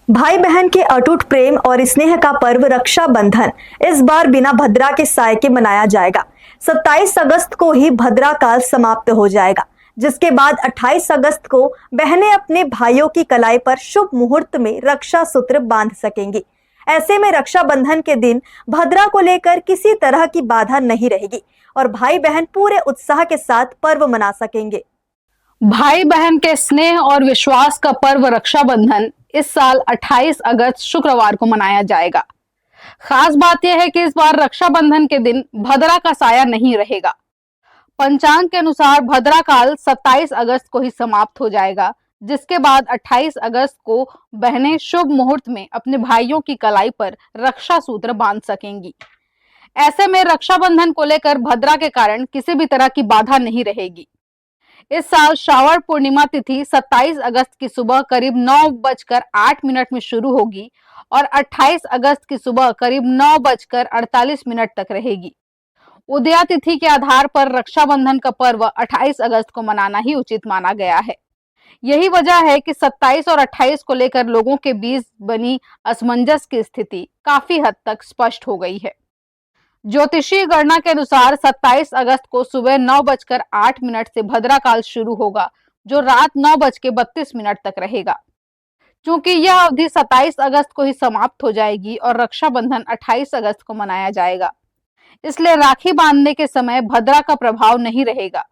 भाई बहन के अटूट प्रेम और स्नेह का पर्व रक्षाबंधन इस बार बिना भद्रा के साय के मनाया जाएगा। 27 अगस्त को ही भद्रा काल समाप्त हो जाएगा, जिसके बाद 28 अगस्त को बहनें अपने भाइयों की कलाई पर शुभ मुहूर्त में रक्षा सूत्र बांध सकेंगी। ऐसे में रक्षाबंधन के दिन भद्रा को लेकर किसी तरह की बाधा नहीं रहेगी और भाई बहन पूरे उत्साह के साथ पर्व मना सकेंगे। भाई बहन के स्नेह और विश्वास का पर्व रक्षाबंधन इस साल 28 अगस्त शुक्रवार को मनाया जाएगा। खास बात यह है कि इस बार रक्षाबंधन के दिन भद्रा का साया नहीं रहेगा। पंचांग के अनुसार भद्रा काल 27 अगस्त को ही समाप्त हो जाएगा, जिसके बाद 28 अगस्त को बहनें शुभ मुहूर्त में अपने भाइयों की कलाई पर रक्षा सूत्र बांध सकेंगी। ऐसे में रक्षाबंधन को लेकर भद्रा के कारण किसी भी तरह की बाधा नहीं रहेगी। इस साल श्रावण पूर्णिमा तिथि 27 अगस्त की सुबह करीब 9:08 में शुरू होगी और 28 अगस्त की सुबह करीब 9:48 तक रहेगी। उदया तिथि के आधार पर रक्षाबंधन का पर्व 28 अगस्त को मनाना ही उचित माना गया है। यही वजह है कि 27 और 28 को लेकर लोगों के बीच बनी असमंजस की स्थिति काफी हद तक स्पष्ट हो गई है। ज्योतिषीय गणना के अनुसार 27 अगस्त को सुबह 9:08 से भद्रा काल शुरू होगा, जो रात 9:32 तक रहेगा। क्योंकि यह अवधि 27 अगस्त को ही समाप्त हो जाएगी और रक्षाबंधन 28 अगस्त को मनाया जाएगा, इसलिए राखी बांधने के समय भद्रा का प्रभाव नहीं रहेगा।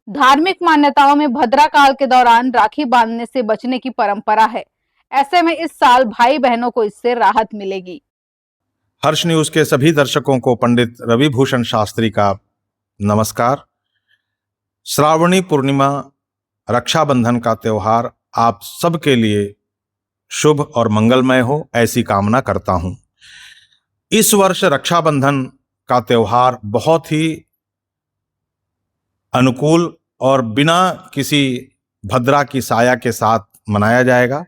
धार्मिक मान्यताओं में भद्रा काल के दौरान राखी बांधने से बचने की परंपरा है। ऐसे में इस साल भाई बहनों को इससे राहत मिलेगी। हर्ष न्यूज के सभी दर्शकों को पंडित रवि भूषण शास्त्री का नमस्कार। श्रावणी पूर्णिमा रक्षाबंधन का त्योहार आप सबके लिए शुभ और मंगलमय हो, ऐसी कामना करता हूं। इस वर्ष रक्षाबंधन का त्योहार बहुत ही अनुकूल और बिना किसी भद्रा की साया के साथ मनाया जाएगा।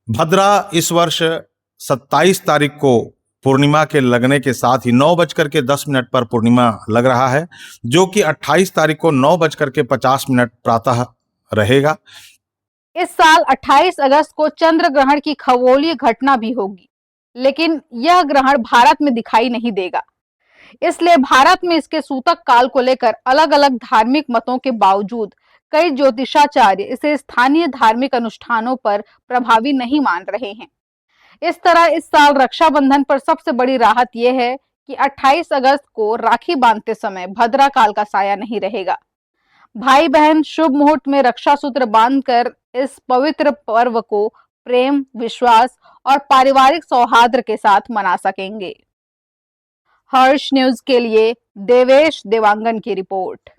भद्रा इस वर्ष 27 तारीख को पूर्णिमा के लगने के साथ ही 9:10 पर पूर्णिमा लग रहा है, जो कि 28 तारीख को 9:50 प्रातः रहेगा। इस साल 28 अगस्त को चंद्र ग्रहण की खगोलीय घटना भी होगी, लेकिन यह ग्रहण भारत में दिखाई नहीं देगा। इसलिए भारत में इसके सूतक काल को लेकर अलग अलग धार्मिक मतों के बावजूद कई ज्योतिषाचार्य इसे स्थानीय धार्मिक अनुष्ठानों पर प्रभावी नहीं मान रहे हैं। इस तरह इस साल रक्षाबंधन पर सबसे बड़ी राहत यह है कि 28 अगस्त को राखी बांधते समय भद्रा काल का साया नहीं रहेगा। भाई बहन शुभ मुहूर्त में रक्षा सूत्र बांधकर इस पवित्र पर्व को प्रेम, विश्वास और पारिवारिक सौहार्द के साथ मना सकेंगे। हर्ष न्यूज के लिए देवेश देवांगन की रिपोर्ट।